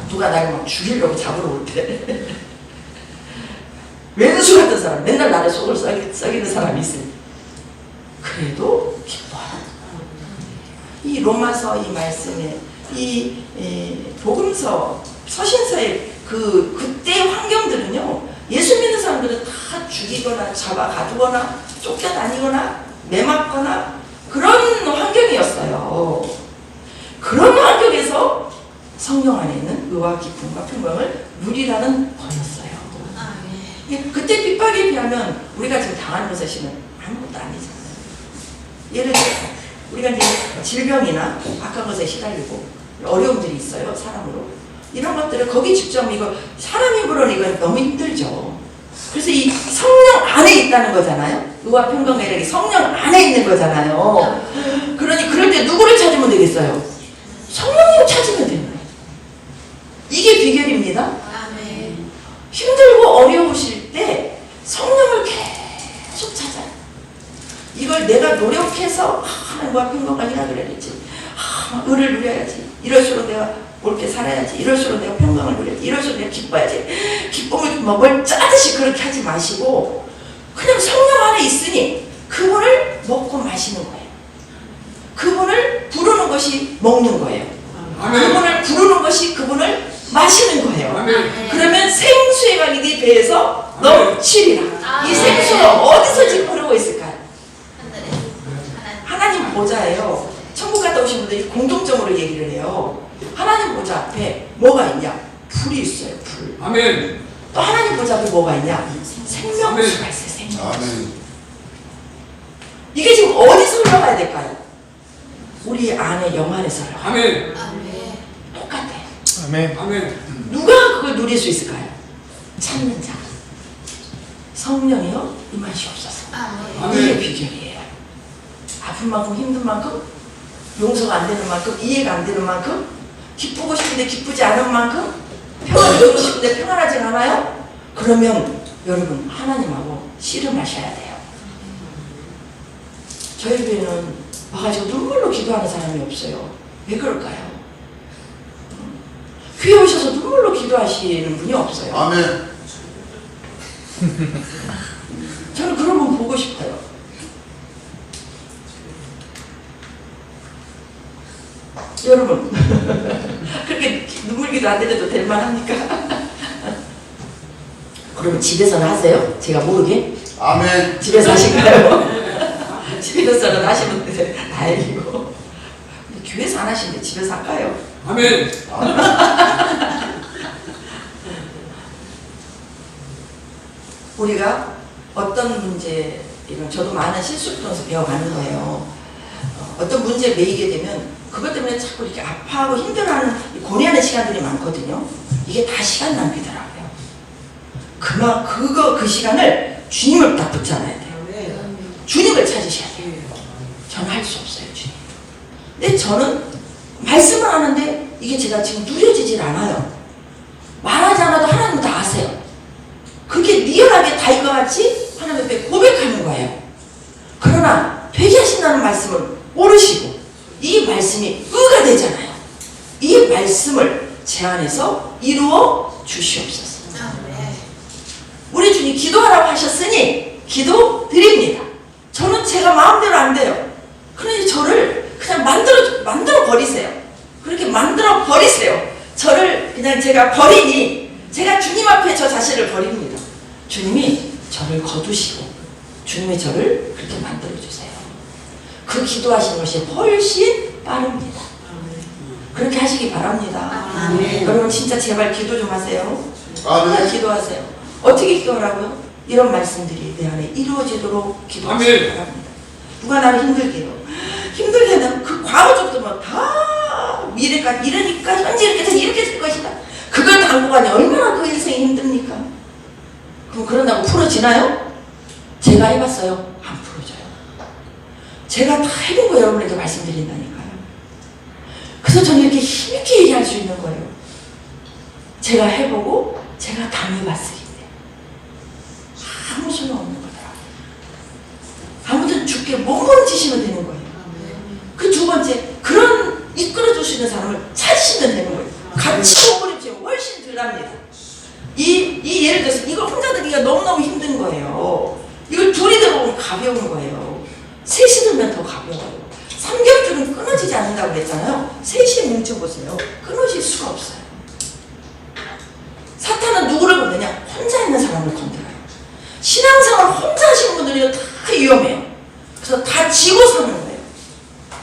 누가 나를 막 죽이려고 잡으러 올 때 왼수 같은 사람 맨날 나를 속을 썩이는 사람이 있으니 그래도 기뻐하라. 이 로마서 이 말씀에 이 복음서 서신서의 그때 환경들은요, 예수 믿는 사람들은 다 죽이거나 잡아 가두거나 쫓겨다니거나 매맞거나 그런 환경이었어요. 그런 환경에서 성령 안에 있는 의와 기쁨과 평강을 누리라는 거였어요. 그때 핍박에 비하면 우리가 지금 당하는 것은 아무것도 아니잖아요. 예를 들어 우리가 이제 질병이나 악한 것에 시달리고 어려움들이 있어요. 사람으로. 이런 것들을 거기 직접 이거 사람 힘으로는 이건 너무 힘들죠. 그래서 이 성령 안에 있다는 거잖아요. 의와 평강과 희락이 성령 안에 있는 거잖아요. 그러니 그럴 때 누구를 찾으면 되겠어요? 성령님 찾으면 되는 거예요. 이게 비결입니다. 힘들고 어려우실 때 성령을 계속 찾아요. 이걸 내가 노력해서 하나님과 평강과 희락을 해야지, 의를 누려야지, 이럴수록 내가 옳게 살아야지, 이럴수록 내가 평강을 누려야지, 이럴수록 내가 기뻐야지, 기쁨을 뭘 짜듯이 그렇게 하지 마시고 그냥 성령 안에 있으니 그분을 먹고 마시는 거예요. 그분을 부르는 것이 먹는 거예요. 그분을 부르는 것이 그분을 마시는 거예요. 그러면 생수의 강이 네 배에서 넘치리라. 이 생수가 어디서 지금 흐르고 있을까요? 하나님 보좌예요. 천국 갔다 오신 분들이 공통점으로 얘기를 해요. 하나님 보좌 앞에 뭐가 있냐? 불이 있어요. 불. 또 하나님 보좌 앞에 뭐가 있냐? 생명수가 있어요. 생명수. 이게 지금 어디서 흘러가야 될까요? 우리 안에 영 안에서 흘러가요. 똑같아요. 누가 그걸 누릴 수 있을까요? 찾는 자. 성령이요 임하시옵소서. 이게 비결이에요. 아픈 만큼 힘든 만큼 용서가 안 되는 만큼 이해가 안 되는 만큼 기쁘고 싶은데 기쁘지 않은 만큼 평안하고 싶은데 평안하지 않아요? 그러면 여러분 하나님하고 씨름하셔야 돼요. 저희 교회는 와가지고 눈물로 기도하는 사람이 없어요. 왜 그럴까요? 교회 오셔서 눈물로 기도하시는 분이 없어요. 저는 그런 분 보고 싶어요. 여러분 그렇게 눈물기도 안 드려도 될 만합니까? 그러면 집에서는 하세요? 제가 모르게? 집에서 하실까요? 집에서는 하시면 다행이고 근데 교회에서 안 하시는데 집에서 할까요? 우리가 어떤 문제, 이런 저도 많은 실수를 통해서 배워가는 거예요. 어떤 문제에 매이게 되면 그것 때문에 자꾸 이렇게 아파하고 힘들어하는, 고뇌하는 시간들이 많거든요. 이게 다 시간 낭비더라고요. 그 시간을 주님을 딱 붙잡아야 돼요. 주님을 찾으셔야 돼요. 저는 할 수 없어요, 주님. 근데 저는 말씀을 하는데 이게 제가 지금 누려지질 않아요. 말하지 않아도 하나님은 다 아세요. 그게 리얼하게 다 이거 같이 하나님 앞에 고백하는 거예요. 그러나 되게 하신다는 말씀을 모르시고 이 말씀이 의가 되잖아요. 이 말씀을 제 안에서 이루어 주시옵소서. 우리 주님 기도하라고 하셨으니 기도 드립니다. 저는 제가 마음대로 안 돼요. 그러니 저를 그냥 만들어 버리세요. 그렇게 만들어 버리세요. 저를 그냥 제가 버리니 제가 주님 앞에 저 자신을 버립니다. 주님이 저를 거두시고 주님이 저를 그렇게 만들어 주세요. 그 기도하시는 것이 훨씬 빠릅니다. 그렇게 하시기 바랍니다. 여러분 진짜 제발 기도 좀 하세요. 정말 기도하세요. 어떻게 기도하라고요? 이런 말씀들이 내 안에 이루어지도록 기도하시기 바랍니다. 누가 나를 힘들게 해요. 힘들게 하면 그 과거적도 뭐 다 미래까지 이러니까 현재 이렇게 돼서 이렇게 될 것이다. 그걸 담고 가니 얼마나 그 인생이 힘듭니까? 그럼 그런다고 풀어지나요? 제가 해봤어요. 안 풀어져요. 제가 다 해보고 여러분에게 말씀드린다니까요. 그래서 저는 이렇게 힘있게 얘기할 수 있는 거예요. 제가 해보고 제가 당해봤을 때 아무 소용없는 거더라고요. 아무튼 죽게 몸부림치시면 되는 거예요. 그 두 번째, 그런 이끌어줄 수 있는 사람을 찾으시면 되는 거예요. 같이 몸부림치면 훨씬 덜 합니다. 이 예를 들어서 이걸 혼자 들기가 너무너무 힘든 거예요. 이걸 둘이 들어보면 가벼운 거예요. 셋이 들면 더 가벼워요. 삼겹줄은 끊어지지 않는다고 그랬잖아요. 셋이 뭉쳐보세요. 끊어질 수가 없어요. 사탄은 누구를 건드냐? 혼자 있는 사람을 건드려요. 신앙생활 혼자 하시는 분들이 다 위험해요. 그래서 다 지고 사는 거예요.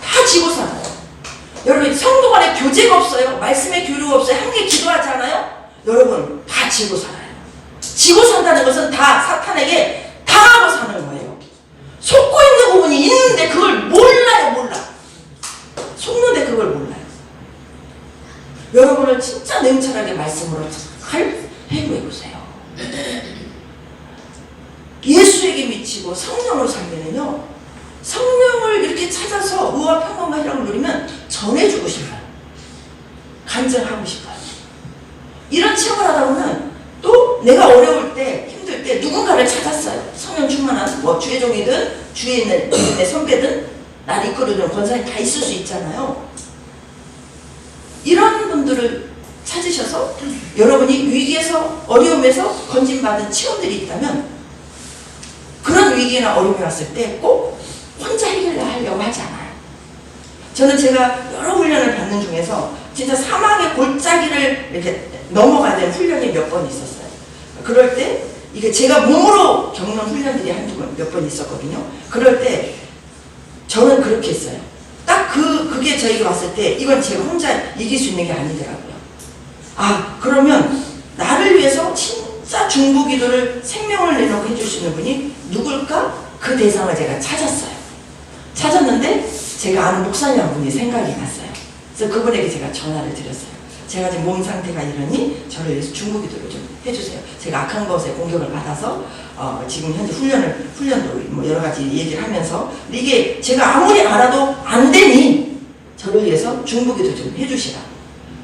다 지고 살아요. 여러분 성도 간에 교제가 없어요. 말씀의 교류가 없어요. 함께 기도하지 않아요? 여러분 다 지고 살아요. 지고 산다는 것은 다 사탄에게 당하고 사는 거예요. 속고 있는 부분이 있는데 그걸 몰라. 속는데 그걸 몰라요. 여러분을 진짜 냉철하게 말씀으로 잘 회고해보세요. 예수에게 미치고 성령으로 살면은요, 성령을 이렇게 찾아서 의와 평강과 희락을 누리면 전해주고 싶어요. 간증하고 싶어요. 이런 체험을 하다 보면 또 내가 어려울 때, 힘들 때 누군가를 찾았어요. 성령 충만한 뭐 주의 종이든 주위에 있는 내 선배든 나를 이끌어주는 권사님 다 있을 수 있잖아요. 이런 분들을 찾으셔서 여러분이 위기에서 어려움에서 건진받은 체험들이 있다면 그런 위기나 어려움이 왔을 때 꼭 혼자 해결하려고 하지 않아요. 저는 제가 여러 훈련을 받는 중에서 진짜 사막의 골짜기를 이렇게 넘어가야 되는 훈련이 몇 번 있었어요. 그럴 때 이게 제가 몸으로 겪는 훈련들이 몇 번 있었거든요. 그럴 때 저는 그렇게 했어요. 딱 그게 저에게 왔을 때 이건 제가 혼자 이길 수 있는 게 아니더라고요. 아, 그러면 나를 위해서 진짜 중보기도를 생명을 내놓고 해줄 수 있는 분이 누굴까? 그 대상을 제가 찾았는데 제가 아는 목사님 한 분이 생각이 났어요. 그래서 그분에게 제가 전화를 드렸어요. 제가 지금 몸 상태가 이러니 저를 위해서 중보기도를 좀 해주세요. 제가 악한 것에 공격을 받아서 지금 현재 훈련도 뭐 여러 가지 얘기를 하면서 이게 제가 아무리 알아도 안 되니 저를 위해서 중보기도 좀 해주시라.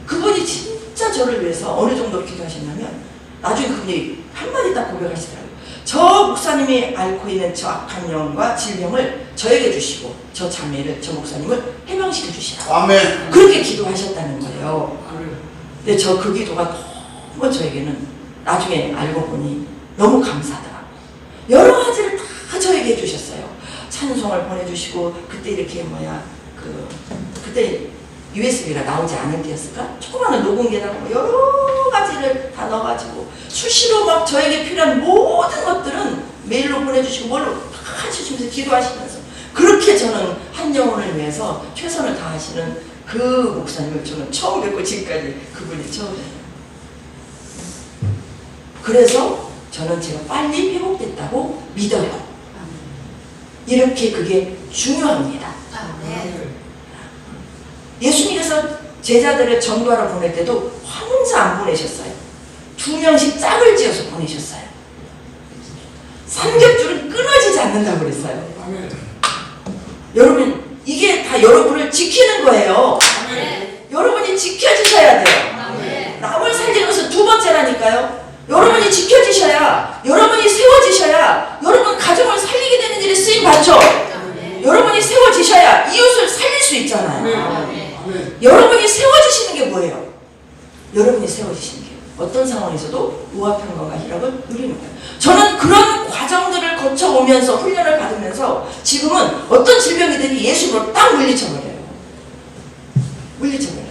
그분이 진짜 저를 위해서 어느 정도로 기도하셨냐면 나중에 그분이 한마디 딱 고백하시더라고요. 저 목사님이 앓고 있는 저 악한 영과 질병을 저에게 주시고 저 자매를, 저 목사님을 해방시켜 주시라. 아멘. 그렇게 기도하셨다는 거예요. 근데 저 그 기도가 너무 저에게는 나중에 알고 보니 너무 감사하더라고요. 여러 가지를 다 저에게 해주셨어요. 찬송을 보내주시고 그때 이렇게 그때 USB가 나오지 않을 때였을까? 조그마한 녹음기에다가 뭐 여러 가지를 다 넣어가지고 수시로 막 저에게 필요한 모든 것들은 메일로 보내주시고 뭘로 다 해주시면서 기도하시면서 그렇게 저는 한 영혼을 위해서 최선을 다하시는 그 목사님을 저는 처음 뵙고 지금까지 그분이 처음이에요. 그래서 저는 제가 빨리 회복됐다고 믿어요. 이렇게 그게 중요합니다. 예수님께서 제자들을 전도하러 보낼 때도 혼자 안 보내셨어요. 2명씩 짝을 지어서 보내셨어요. 삼겹줄은 끊어지지 않는다고 그랬어요. 여러분 이게 다 여러분을 지키는 거예요. 네. 여러분이 지켜지셔야 돼요. 네. 남을 살리는 것은 두 번째라니까요. 여러분이 지켜지셔야, 여러분이 세워지셔야 여러분 가정을 살리게 되는 일에 쓰임 받죠. 네. 여러분이 세워지셔야 이웃을 살릴 수 있잖아요. 네. 여러분이 세워지시는 게 뭐예요? 여러분이 세워지시는 게 어떤 상황에서도 우화 평강과 희락을 누리는 거예요. 저는 그런 과정들을 거쳐오면서 훈련을 받으면서 지금은 어떤 질병이든지 예수로 딱 물리쳐버려요. 물리쳐버려요.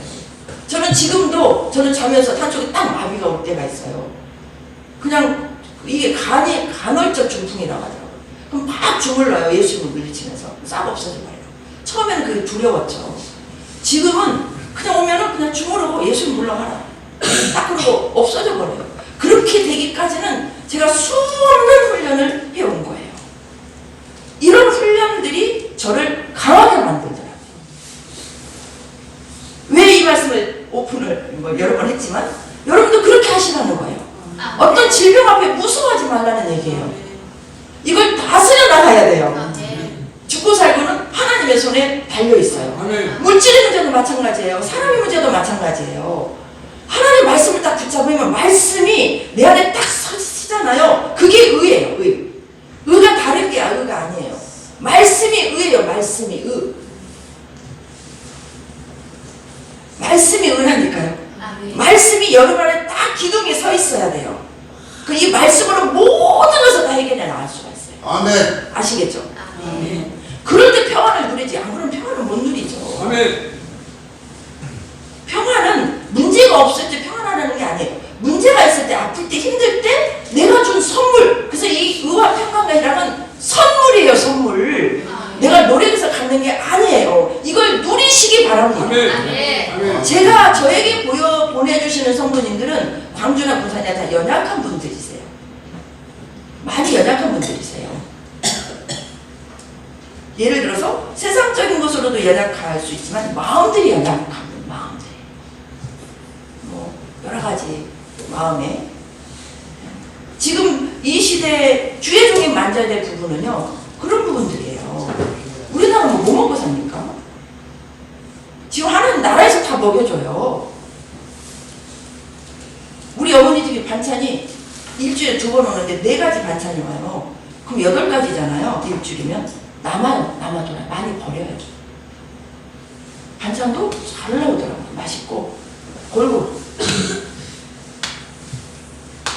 저는 지금도 저는 자면서 한쪽에 딱 마비가 올 때가 있어요. 그냥 이게 간헐적 중풍이라고 하더라고요. 그럼 막 주물러요. 예수로 물리치면서 싹 없어져버려요. 처음에는 그게 두려웠죠. 지금은 그냥 오면은 그냥 주무르고 예수 물러가라. 딱 그러고 없어져 버려요. 그렇게 되기까지는 제가 수없는 훈련을 해온 거예요. 이런 훈련들이 저를 강하게 만들더라고요. 왜 이 말씀을 오픈을 여러 번 했지만 여러분도 그렇게 하시라는 거예요. 어떤 질병 앞에 무서워하지 말라는 얘기예요. 이걸 다스려 나가야 돼요. 죽고 살고는 하나님의 손에 달려 있어요. 물질의 문제도 마찬가지예요. 사람의 문제도 마찬가지예요. 하나님의 말씀을 딱 붙잡으면 말씀이 내 안에 딱 서지잖아요. 그게 의예요. 의. 의가 다른 게 의가 아니에요. 말씀이 의예요. 말씀이 의. 말씀이 의라니까요. 말씀이 여러분 안에 딱 기둥에 서 있어야 돼요. 그 이 말씀으로 모든 것을 다 해결해 나갈 수가 있어요. 아멘. 아시겠죠? 그럴 때 평안을 누리지. 안 그러면 평안을 못 누리죠. 아멘. 평안은 문제가 없을 때 평안하는 게 아니에요. 문제가 있을 때, 아플 때, 힘들 때 내가 준 선물. 그래서 이 의와 평강과 희락은 선물이에요. 선물. 내가 노력해서 갖는 게 아니에요. 이걸 누리시기 바랍니다. 아멘. 제가 저에게 보내주시는 성도님들은 광주나 부산이나 다 연약한 분들이세요. 많이 연약한 분들이세요. 예를 들어서 세상적인 것으로도 연약할 수 있지만 마음들이 연약한 분, 마음들이. 뭐 여러 가지 마음에. 지금 이 시대에 주의 종이 만져야 될 부분은요. 그런 부분들이에요. 우리나라는 뭐 먹고 삽니까? 지금 하나님 나라에서 다 먹여줘요. 우리 어머니 집이 반찬이 일주일에 2번 오는데 4가지 반찬이 와요. 그럼 8가지잖아요. 일주일이면. 남아돌아요. 많이 버려요. 반찬도 잘 나오더라고요. 맛있고 골고루.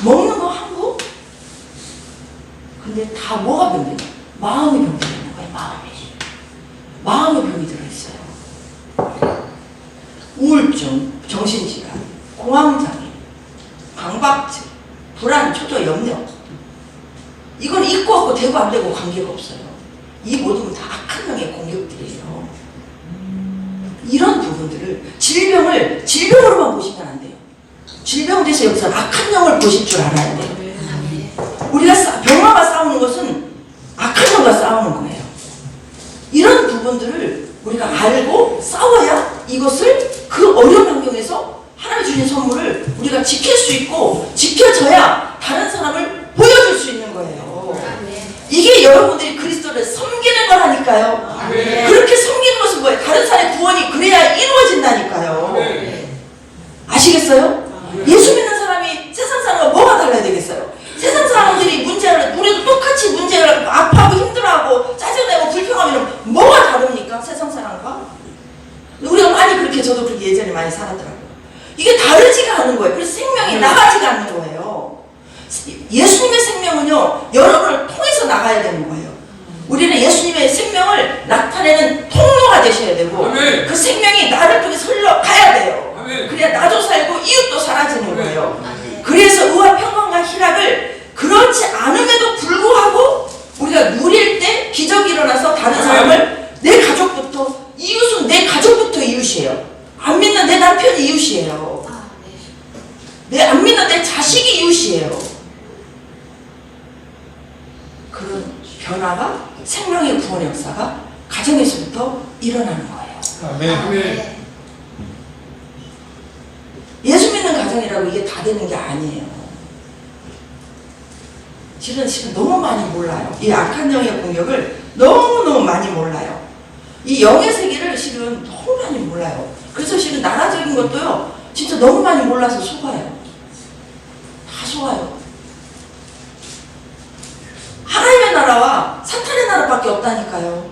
먹는 거 한국? 근데 다 뭐가 병이냐? 마음이 병들어있는 거예요. 마음의 병이 들어있어요. 우울증, 정신질환, 공황장애, 강박증, 불안, 초조, 염려. 이건 있고 없고 되고 안 되고 관계가 없어요. 이 모든 다 악한 영의 공격들이에요. 이런 부분들을 질병을 질병으로만 보시면 안 돼요. 질병 돼서 여기서 악한 영을 보실 줄 알아야 돼요. 우리가 병마가 싸우는 것은 악한 영과 싸우는 거예요. 이런 부분들을 우리가 알고 싸워야 이것을 그 어려운 환경에서 하나님 주신 선물을 우리가 지킬 수 있고 지켜져야 다른 사람을 보여줄 수 있는 거예요. 이게 여러분들이 그리스도를 섬기는 거라니까요. 그렇게 섬기는 것은 뭐예요? 다른 사람의 구원이 그래야 이루어진다니까요. 아시겠어요? 예수 믿는 사람이 세상 사람과 뭐가 달라야 되겠어요? 세상 사람들이 우리도 똑같이 문제를 아파하고 힘들어하고 짜증내고 불평하면 뭐가 다릅니까? 세상 사람과? 우리가 많이 그렇게 저도 그렇게 예전에 많이 살았더라고요. 이게 다르지가 않은 거예요. 그래서 생명이 나가지가 않는 거예요. 예수님의 생명은요, 여러분을 통해서 나가야 되는 거예요. 우리는 예수님의 생명을 나타내는 통로가 되셔야 되고 그 생명이 나를 통해서 흘러가야 돼요. 그래야 나도 살고 이웃도 사라지는 거예요. 그래서 의와 평강과 희락을 그렇지 않음에도 불구하고 우리가 누릴 때 기적이 일어나서 다른 사람을 내 가족부터, 이웃은 내 가족부터 이웃이에요. 안 믿는 내 남편이 이웃이에요. 안 믿는 내 자식이 이웃이에요. 그런 변화가, 생명의 구원의 역사가 가정에서부터 일어나는 거예요. 아멘. 예수 믿는 가정이라고 이게 다 되는 게 아니에요. 지금 너무 많이 몰라요. 이 악한 영의 공격을 너무너무 많이 몰라요. 이 영의 세계를 실은 너무 많이 몰라요. 그래서 실은 나라적인 것도요, 진짜 너무 많이 몰라서 속아요. 다 속아요. 하나님의 나라와 사탄의 나라밖에 없다니까요.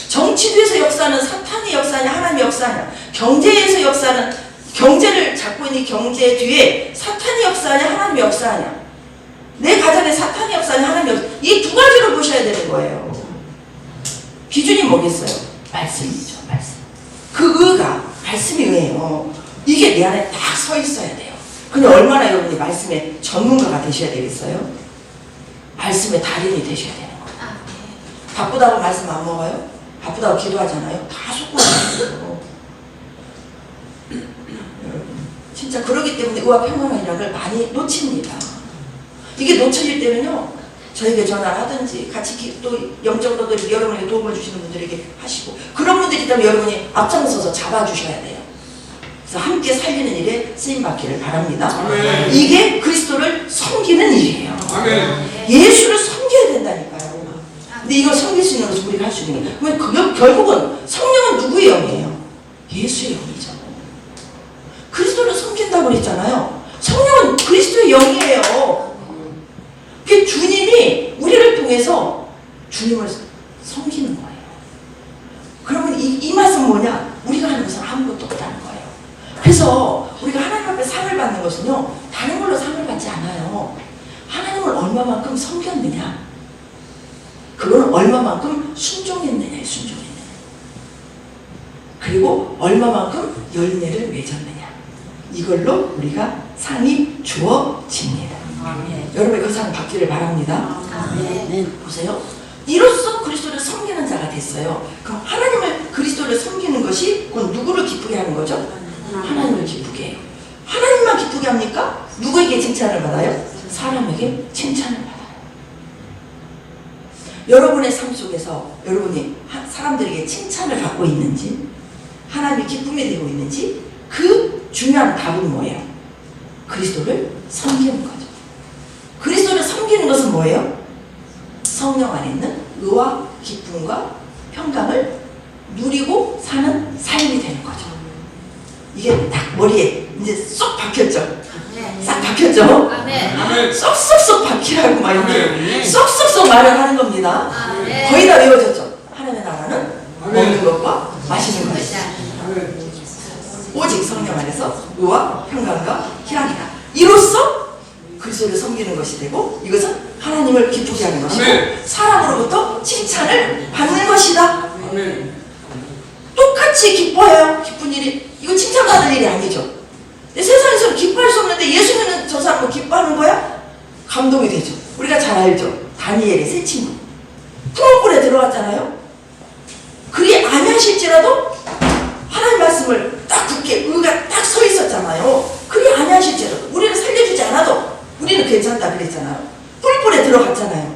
정치도에서 역사는 사탄의 역사냐 하나님의 역사냐, 경제에서 역사는 경제를 잡고 있는 경제 뒤에 사탄의 역사냐 하나님의 역사냐, 내 가정의 사탄의 역사냐 하나님의 역사냐, 이 두 가지로 보셔야 되는 거예요. 기준이 뭐겠어요? 말씀이죠. 말씀. 그 의가 말씀이 의예요. 이게 내 안에 딱 서 있어야 돼요. 근데 얼마나 여러분이 말씀의 전문가가 되셔야 되겠어요? 말씀의 달인이 되셔야 되는 거예요. 아, 네. 바쁘다고 말씀 안 먹어요? 바쁘다고 기도하잖아요. 다 속고 있어요. 여러분, 진짜 그러기 때문에 의와 평안이라는 걸 많이 놓칩니다. 이게 놓쳐질 때는요, 저에게 전화를 하든지 같이 또 영적으로도 여러분에게 도움을 주시는 분들에게 하시고, 그런 분들이 있다면 여러분이 앞장서서 잡아주셔야 돼요. 그래서 함께 살리는 일에 쓰임받기를 바랍니다. 아멘. 이게 그리스도를 섬기는 일이에요. 아멘. 예수를 섬겨야 된다니까요. 근데 이걸 섬길 수 있는 것은 우리가 할 수 있는 거예요. 그러면 결국은 성령은 누구의 영이에요? 예수의 영이죠. 그리스도를 섬긴다고 그랬잖아요. 성령은 그리스도의 영이에요. 그 주님이 우리를 통해서 주님을 섬기는 거예요. 그러면 이 맛은 뭐냐? 우리가 하는 것은 아무것도 없다는 거예요. 그래서 우리가 하나님 앞에 상을 받는 것은요, 다른 걸로 상을 받지 않아요. 하나님을 얼마만큼 섬겼느냐, 그거는 얼마만큼 순종했느냐에 순종했느냐, 그리고 얼마만큼 열매를 맺었느냐, 이걸로 우리가 상이 주어집니다. 여러분 그 상 받기를 바랍니다. 보세요. 이로써 그리스도를 섬기는 자가 됐어요. 그럼 하나님을, 그리스도를 섬기는 것이 곧 누구를 기쁘게 하는 거죠? 하나님을 기쁘게 해요. 하나님만 기쁘게 합니까? 누구에게 칭찬을 받아요? 사람에게 칭찬을 받아요. 여러분의 삶 속에서 여러분이 사람들에게 칭찬을 받고 있는지, 하나님의 기쁨이 되고 있는지, 그 중요한 답은 뭐예요? 그리스도를 섬기는 거죠. 그리스도를 섬기는 것은 뭐예요? 성령 안에 있는 의와 기쁨과 평강을 누리고 사는 삶이 되는 거죠. 이게 딱 머리에 이제 쏙 박혔죠? 싹 박혔죠? 아멘. 쏙쏙쏙 박히라고 막 이렇게 쏙쏙쏙 말을 하는 겁니다. 아멘. 거의 다 외워졌죠? 하나님의 나라는 아멘. 먹는 것과 마시는 것이다. 아멘. 오직 성령 안에서 의와 평강과 희락이다. 이로써 그리스도를 섬기는 것이 되고, 이것은 하나님을 기쁘게 하는 것이고, 아멘. 사람으로부터 칭찬을 받는 것이다. 아멘. 똑같이 기뻐해요. 기쁜 일이, 이거 칭찬받을 일이 아니죠. 근데 세상에서는 기뻐할 수 없는데 예수 믿는 저 사람은 기뻐하는 거야? 감동이 되죠. 우리가 잘 알죠. 다니엘의 세 친구 풀굴에 들어갔잖아요. 그리 아니하실지라도 하나님 말씀을 딱 굳게 의가 딱 서 있었잖아요. 그리 아니하실지라도, 우리를 살려주지 않아도 우리는 괜찮다 그랬잖아요. 풀굴에 들어갔잖아요.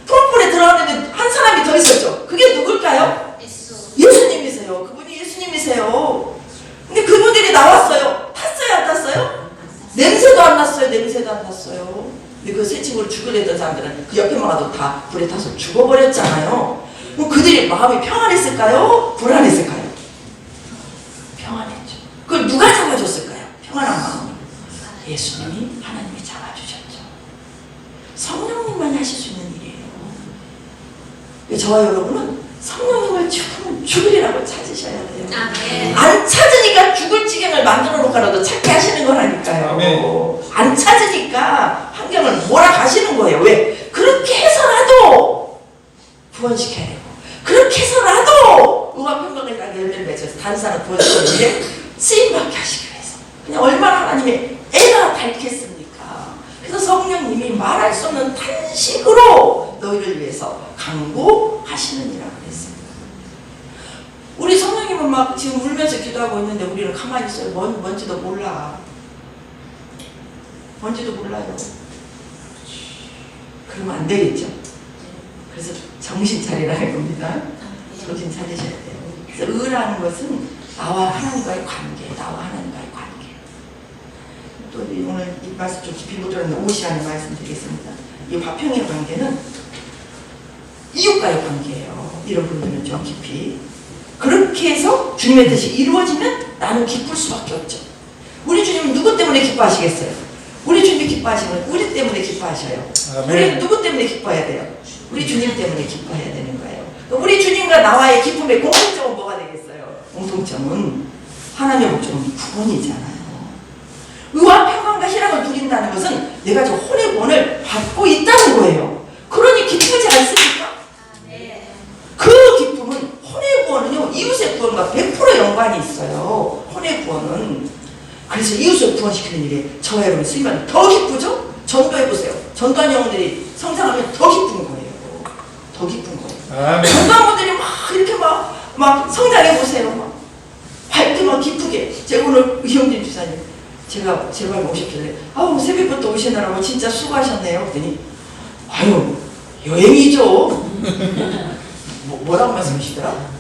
풀굴에 들어갔는데 한 사람이 더 있었죠. 그게 누굴까요? 예수님이세요. 그분이 예수님이세요. 근데 그분들이 나왔어요. 탔어요, 안 탔어요? 냄새도 안 났어요. 냄새도 안 났어요. 근데 그 세 친구를 죽으려던 사람들은 그 옆에만 가도 다 불에 타서 죽어버렸잖아요. 그럼 그들이 마음이 평안했을까요? 불안했을까요? 평안했죠. 그걸 누가 잡아줬을까요? 평안한 마음. 예수님이, 하나님이 잡아주셨죠. 성령님만 하실 수 있는 일이에요. 저와 여러분은 성령님을 죽으리라고 찾으셔야 돼요. 아멘. 안 찾으니까 죽을 지경을 만들어 놓고라도 찾게 하시는 거라니까요. 아멘. 안 찾으니까 환경을 몰아가시는 거예요. 왜? 그렇게 해서라도 구원시켜야 되고, 그렇게 해서라도 의와 평강을 딱 열매를 맺어서 다른 사람 구원시키는데 쓰임받게 하시기 위해서. 그냥 얼마나 하나님의 애가 닳겠습니까? 그래서 성령님이 말할 수 없는 탄식으로 너희를 위해서 강구하시느니라 그랬습니다. 우리 성령님은 막 지금 울면서 기도하고 있는데 우리는 가만히 있어요. 뭔지도 몰라. 뭔지도 몰라요. 그러면 안 되겠죠. 그래서 정신 차리라는 겁니다. 정신 차리셔야 돼요. 그래서 의라는 것은 나와 하나님과의 관계, 나와 하나님과의 관계. 또 오늘 이 말씀 좀 깊이 못 들었는데 5시간에 말씀드리겠습니다. 이 화평의 관계는 이웃과의 관계예요. 이런 부분들은 좀 깊이 그렇게 해서 주님의 뜻이 이루어지면 나는 기쁠 수밖에 없죠. 우리 주님은 누구 때문에 기뻐하시겠어요? 우리 주님이 기뻐하시면 우리 때문에 기뻐하셔요. 우리 누구 때문에 기뻐해야 돼요? 우리 주님 때문에 기뻐해야 되는 거예요. 우리 주님과 나와의 기쁨의 공통점은 뭐가 되겠어요? 공통점은 하나님의 목적은 구원이잖아요. 의와 평강과 희락을 누린다는 것은 내가 저 혼의 구원을 받고 있다는 거예요. 그러니 기쁘지 않습니까? 그 기쁨은 혼의 구원은요 이웃의 구원과 100% 연관이 있어요. 혼의 구원은 그래서 이웃을 구원시키는 일에 저와 여러분 쓰이면 더 기쁘죠? 전도해보세요. 전도한 영혼들이 성장하면 더 기쁜 거예요. 더 기쁜 거예요. 전도한 분들이 막 이렇게 막 성장해보세요. 막 밝게 막 기쁘게. 제가 오늘 이영진 주사님 제가 제발 오셨길래 아우 새벽부터 오시느라고 진짜 수고하셨네요. 그랬더니 아유 여행이죠. 뭐라고 말씀하시더라?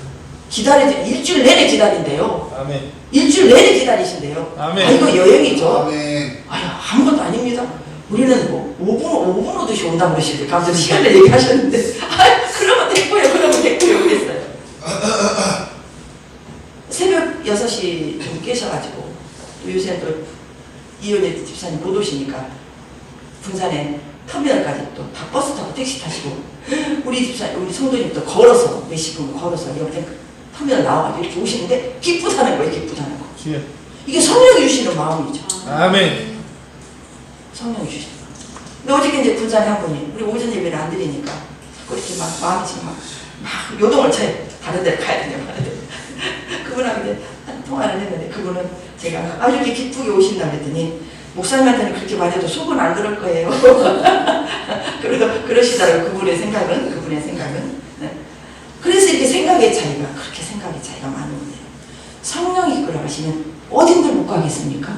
일주일 내내 기다린대요. 아멘. 일주일 내내 기다리신대요. 아멘. 아 이거 여행이죠. 아멘. 아유 아무것도 아닙니다. 우리는 뭐 5분 오듯이 온다고 그러시대. 갑자기 시간을 얘기하셨는데 아 그러면 됐고요. 그러면 됐고요. 그랬어요. 새벽 6시 좀 깨셔가지고 또 요새 또 이혼의 집사님 못 오시니까 분산에 터미널까지 또 다 버스 타고 택시 타시고 우리 집사님 우리 성도님 또 걸어서 몇십 분 걸어서 옆에 터미널 나와가지고 이렇게 오시는데 기쁘다는 거예요. 기쁘다는 거. 이게 성령이 주시는 마음이죠. 아멘. 성령이 주시는 마음. 근데 어저께 이제 분산에 한 분이 우리 오전 예배를 안 드리니까 그렇게 막 마음이 지금 막 요동을 쳐요. 다른 데로 가야 되냐 다른 데. 그분하고 이제 통화를 했는데 그분은 제가 아주 이렇게 기쁘게 오신다 그랬더니 목사님한테는 그렇게 말해도 속은 안 그럴 거예요. 그러시더라고요. 그분의 생각은. 네. 그래서 이렇게 생각의 차이가 그렇게 생각의 차이가 많은 거예요. 성령이 이끌어 가시면 어딘들 못 가겠습니까?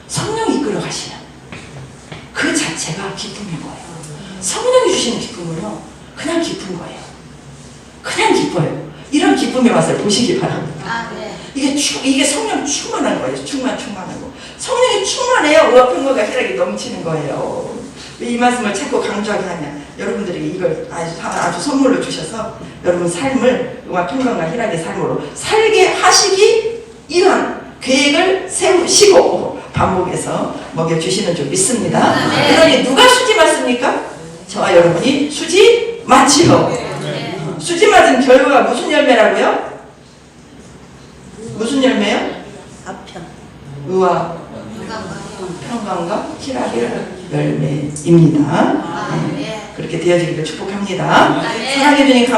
성령이 이끌어 가시면 그 자체가 기쁨인 거예요. 성령이 주시는 기쁨은요 그냥 기쁜 거예요. 그냥 기뻐요. 이런 기쁨의 맛을 보시기 바랍니다. 이게 성령 충만한 거예요. 충만한 거. 성령이 충만해야 의와 평강과 희락이 넘치는 거예요. 왜 이 말씀을 자꾸 강조하게 하냐? 여러분들에게 이걸 아주 선물로 주셔서 여러분 삶을 의와 평강과 희락의 삶으로 살게 하시기 위한 계획을 세우시고 반복해서 먹여주시는 줄 믿습니다. 그러니 누가 수지 맞습니까? 저와 여러분이 수지 맞지요. 수지 맞은 결과가 무슨 열매라고요? 무슨 열매요? 의와 평강과 희락의 열매입니다. 그렇게 되어지기를 축복합니다. 사랑해 주님 감사합니다.